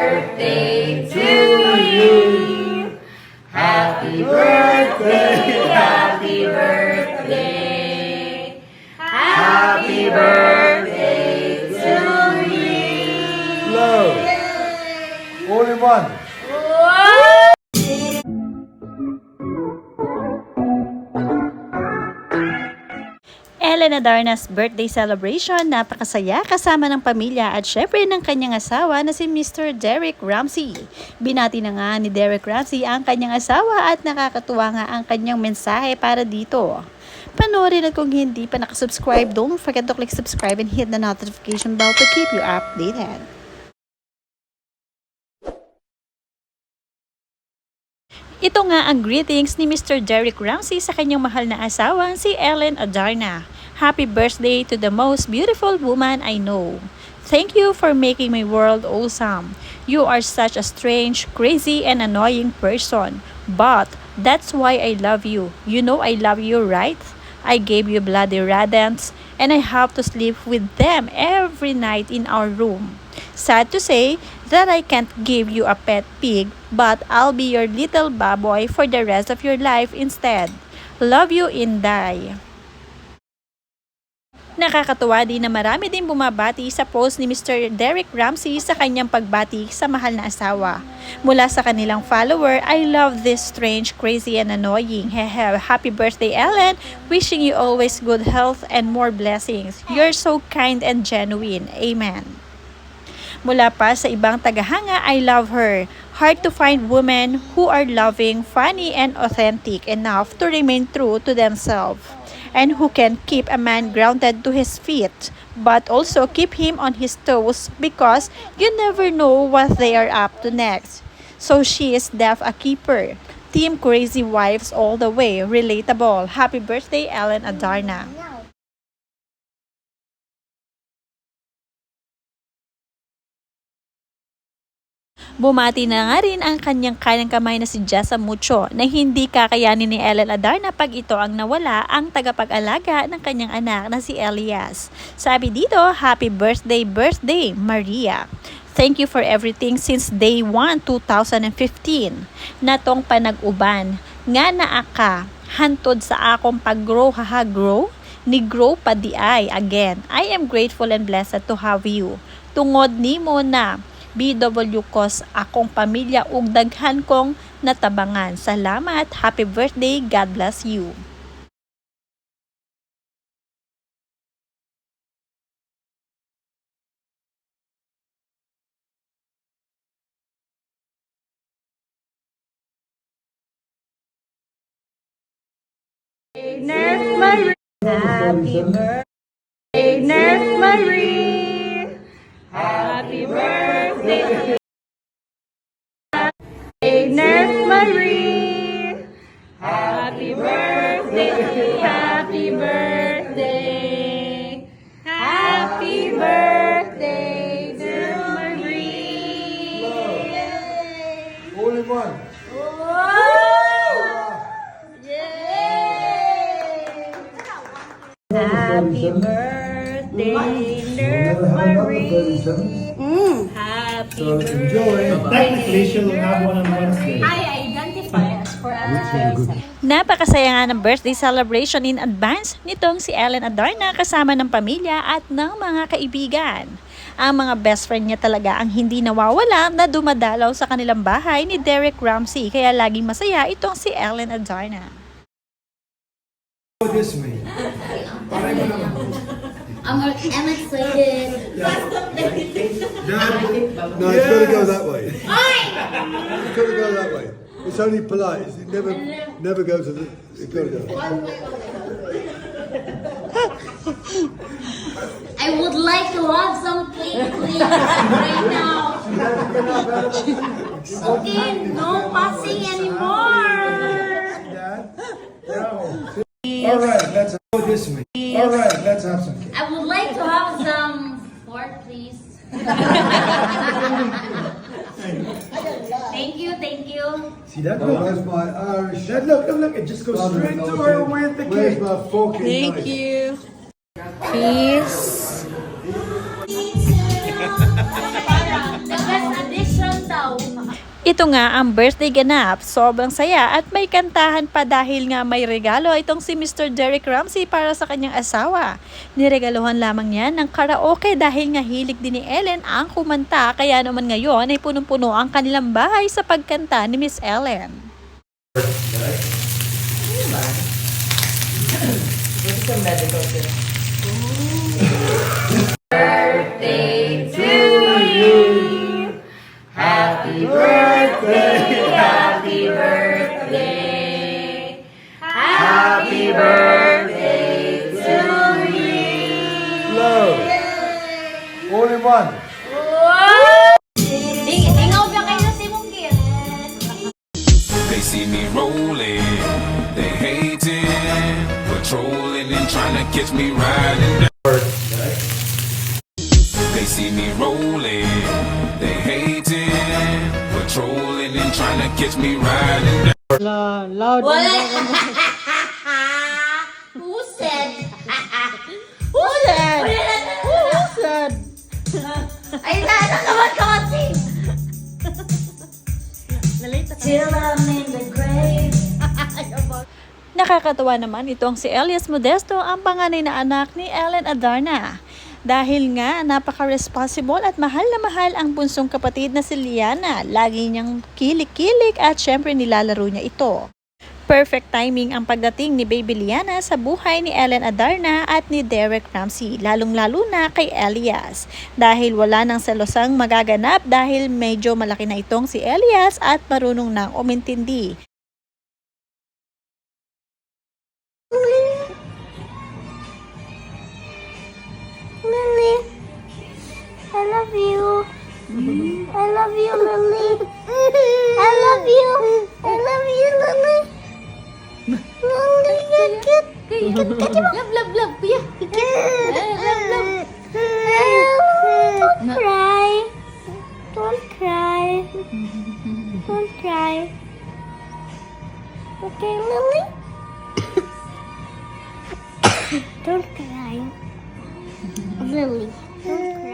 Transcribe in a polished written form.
birthday to you. Happy birthday, happy birthday. Happy birthday to you. Blow. All in one. Ellen Adarna's birthday celebration, napakasaya kasama ng pamilya at syempre ng kanyang asawa na si Mr. Derek Ramsey. Binati na nga ni Derek Ramsey ang kanyang asawa at nakakatuwa nga ang kanyang mensahe para dito. Panoorin at kung hindi pa nakasubscribe, don't forget to click subscribe and hit the notification bell to keep you updated. Ito nga ang greetings ni Mr. Derek Ramsey sa kanyang mahal na asawa, si Ellen Adarna. Happy birthday to the most beautiful woman I know. Thank you for making my world awesome. You are such a strange, crazy, and annoying person. But that's why I love you. You know I love you, right? I gave you bloody radents, and I have to sleep with them every night in our room. Sad to say that I can't give you a pet pig, but I'll be your little baboy for the rest of your life instead. Love you, Inday. Nakakatuwa din na marami din bumabati sa post ni Mr. Derek Ramsey sa kanyang pagbati sa mahal na asawa. Mula sa kanilang follower, I love this strange, crazy, and annoying. Hehe, happy birthday, Ellen! Wishing you always good health and more blessings. You're so kind and genuine. Amen. Mula pa sa ibang tagahanga, I love her. Hard to find women who are loving, funny, and authentic enough to remain true to themselves, and who can keep a man grounded to his feet, but also keep him on his toes because you never know what they are up to next. So she is def a keeper. Team Crazy Wives all the way. Relatable. Happy birthday, Ellen Adarna. Bumati na nga rin ang kanyang kanang kamay na si Jessa Mucho na hindi kakayanin ni Ellen Adarna pag ito ang nawala ang tagapag-alaga ng kanyang anak na si Elias. Sabi dito, happy birthday, birthday, Maria. Thank you for everything since day 1, 2015. Natong panag-uban, nga naa ka, hantod sa akong pag-grow, haha grow, ni grow pa di ay again. I am grateful and blessed to have you. Tungod nimo na, BW Kos akong pamilya ug daghan kong natabangan. Salamat. Happy birthday. God bless you. Nerf Marie. Happy birthday, Nerf Marie. Happy birthday. Nerf Marie. Happy birthday. Happy birthday. Happy birthday, dear Marie. All in one. Happy birthday, Nerf Marie. Happy Enjoy. Technically, she'll have one on Wednesday. I identify as for others. Napakasaya nga ng birthday celebration in advance nitong si Ellen Adarna kasama ng pamilya at ng mga kaibigan. Ang mga best friend niya talaga ang hindi nawawala na dumadalaw sa kanilang bahay ni Derek Ramsey, kaya laging masaya itong si Ellen Adarna. This way. I'm excited. Dad, no, it's got to go that way. It's got to go that way. It's only polite. It never goes to the. It's got to go. I would like to have some cake, please, right now. Okay, no passing anymore. All right, let's go this way. All right, let's have some cake. I would like to have some fork, please. Thank you, thank you. See that? Look, that's my Irish. That, look, it just goes straight to her with the cake. Where's my fork? Thank you. Peace. The best addition Ito nga ang birthday ganap. Sobrang saya at may kantahan pa dahil nga may regalo itong si Mr. Derek Ramsey para sa kanyang asawa. Niregaluhan lamang niya ng karaoke dahil nga hilig din ni Ellen ang kumanta. Kaya naman ngayon ay punong-puno ang kanilang bahay sa pagkanta ni Miss Ellen. Love. All in one. Ingaw ba kayo sa simong kid? They see me rolling, they hating, patrolling and trying to catch me riding. They see me rolling, they hating, patrolling and trying to catch me riding. Wala. Who said? Who said? Who said? Ay, nakakamat sing. Till I'm in the grave. Nakakatawa naman itong si Elias Modesto, ang panganay na anak ni Ellen Adarna. Dahil nga napaka-responsible at mahal na mahal ang bunsong kapatid na si Liana. Lagi niyang kilik-kilik at syempre nilalaro niya ito. Perfect timing ang pagdating ni Baby Liana sa buhay ni Ellen Adarna at ni Derek Ramsey, lalong-lalo na kay Elias. Dahil wala nang selosang magaganap dahil medyo malaki na itong si Elias at marunong nang umintindi. Lily, I love you. I love you, Lily. I love you. I love you, Lily. Lily, you're cute. Love, love, love. Kuya. Don't cry. Don't cry. Don't cry. Okay, Lily? Don't cry. Lily, don't cry.